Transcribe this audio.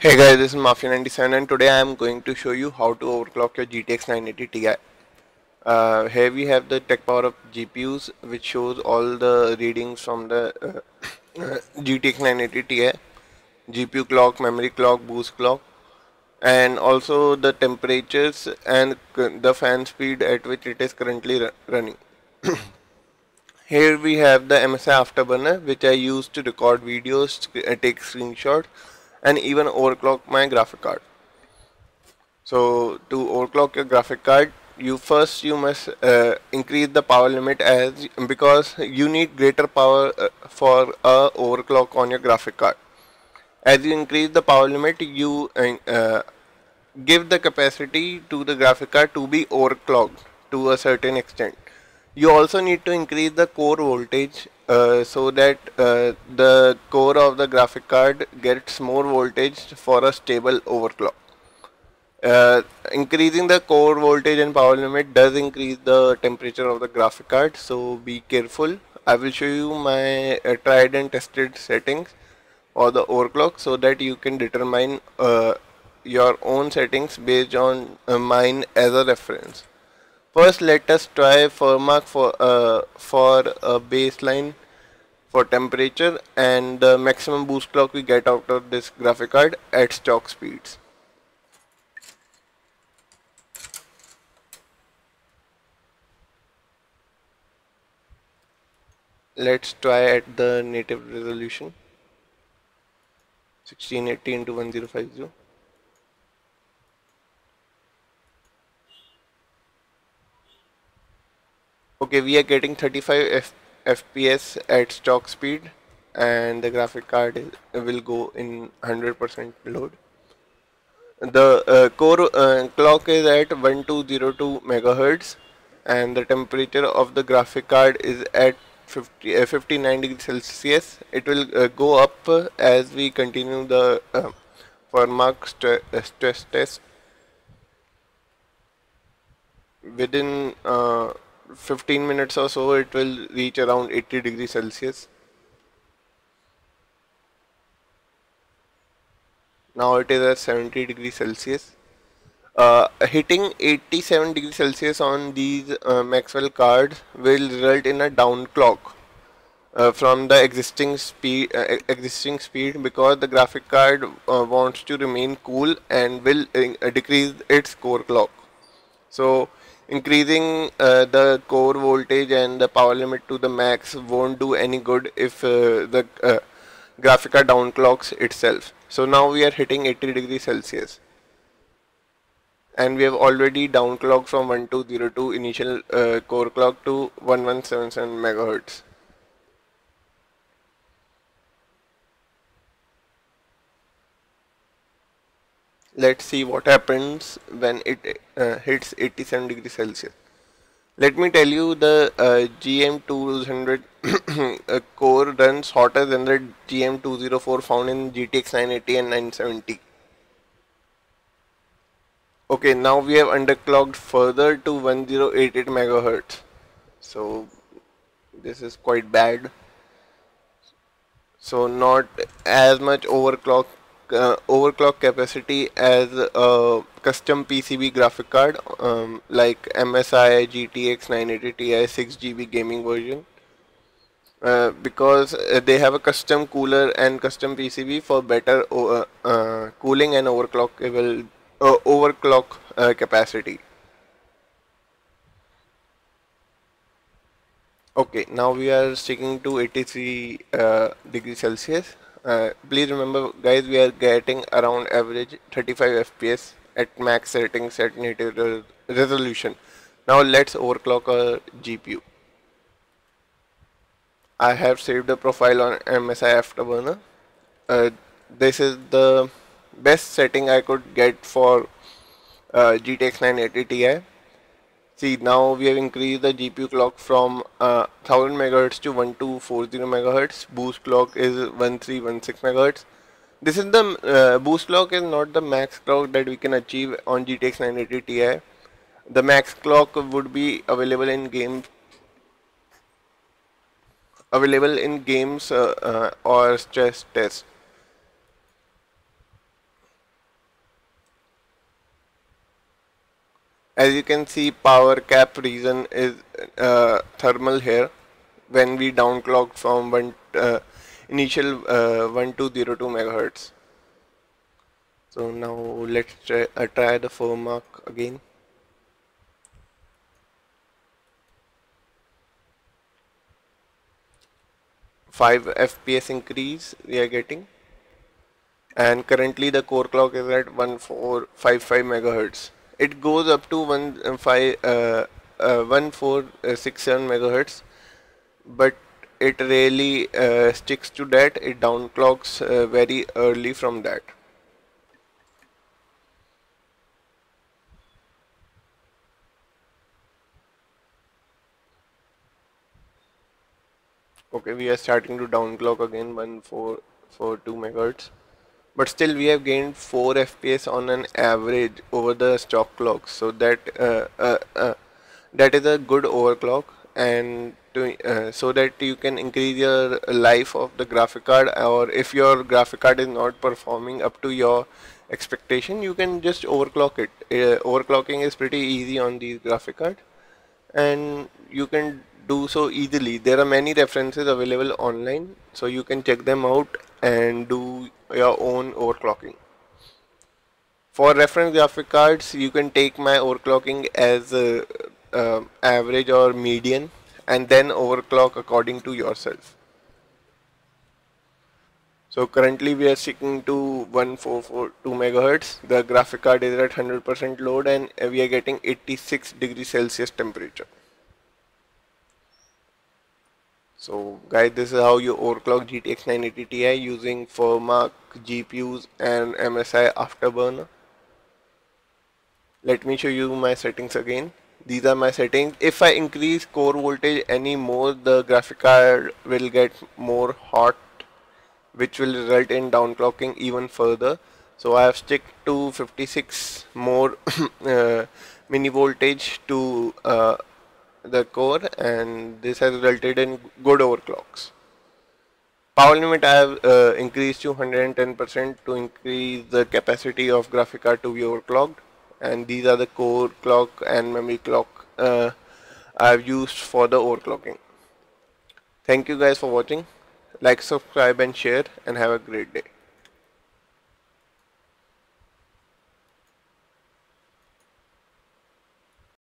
Hey guys, this is Mafia97 and today I am going to show you how to overclock your GTX 980 Ti. Here we have the tech power of GPUs, which shows all the readings from the GTX 980 Ti, GPU clock, memory clock, boost clock, and also the temperatures and the fan speed at which it is currently running. Here we have the MSI Afterburner, which I use to record videos, take screenshots, and even overclock my graphic card. So to overclock your graphic card, you must increase the power limit because you need greater power for a overclock on your graphic card. As you increase the power limit, you give the capacity to the graphic card to be overclocked to a certain extent. You also need to increase the core voltage so that the core of the graphic card gets more voltage for a stable overclock. Increasing the core voltage and power limit does increase the temperature of the graphic card, so be careful. I will show you my tried and tested settings for the overclock so that you can determine your own settings based on mine as a reference. First, let us try FurMark for a baseline for temperature and the maximum boost clock we get out of this graphic card at stock speeds. Let's try at the native resolution 1680 into 1050. Okay, we are getting 35 FPS at stock speed and the graphic card will go in 100% load. The core clock is at 1202 megahertz and the temperature of the graphic card is at 59 degrees Celsius. It will go up as we continue the FurMark stress test. Within 15 minutes or so, it will reach around 80 degrees Celsius. Now it is at 70 degrees Celsius. Hitting 87 degrees Celsius on these Maxwell cards will result in a down clock from the existing speed because the graphic card wants to remain cool and will decrease its core clock. So increasing the core voltage and the power limit to the max won't do any good if the graphic card downclocks itself. So now we are hitting 80 degrees Celsius and we have already downclocked from 1202 initial core clock to 1177 megahertz. Let's see what happens when it hits 87 degrees Celsius. Let me tell you, the GM200 core runs hotter than the GM204 found in GTX 980 and 970. Okay, now we have underclocked further to 1088 megahertz. So this is quite bad. So not as much overclock capacity as a custom PCB graphic card like MSI GTX 980 Ti 6GB gaming version because they have a custom cooler and custom PCB for better cooling and overclock capacity. Okay, now we are sticking to 83 degrees Celsius. Please remember guys, we are getting around average 35 FPS at max settings at native resolution. Now let's overclock our GPU. I have saved a profile on MSI Afterburner. This is the best setting I could get for GTX 980 Ti. See, now we have increased the GPU clock from 1000 MHz to 1240 MHz. Boost clock is 1316 MHz. This is the boost clock is not the max clock that we can achieve on GTX 980 Ti. The max clock would be available in games or stress test. As you can see, power cap region is thermal here when we downclocked from initial 1202 megahertz. So now let's try the FurMark again. 5 FPS increase we are getting, and currently the core clock is at 1455 megahertz. It goes up to 1467 megahertz, but it really sticks to that. It downclocks very early from that. Okay, we are starting to downclock again 1442 megahertz, but still we have gained 4 FPS on an average over the stock clock. So that is a good overclock, and so that you can increase your life of the graphic card, or if your graphic card is not performing up to your expectation, you can just overclock it. Overclocking is pretty easy on these graphic cards, and you can do so easily. There are many references available online, so you can check them out and do your own overclocking. For reference graphic cards, you can take my overclocking as average or median, and then overclock according to yourself. So currently we are sticking to 1442 megahertz. The graphic card is at 100% load, and we are getting 86 degrees Celsius temperature. So guys, this is how you overclock GTX 980 Ti using FurMark, GPUs and MSI Afterburner. Let me show you my settings again. These are my settings. If I increase core voltage any more, the graphic card will get more hot, which will result in downclocking even further. So I have stick to 56 more mini voltage to the core, and this has resulted in good overclocks. Power limit I have increased to 110% to increase the capacity of graphic card to be overclocked, and these are the core clock and memory clock I have used for the overclocking. Thank you guys for watching. Like, subscribe and share, and have a great day.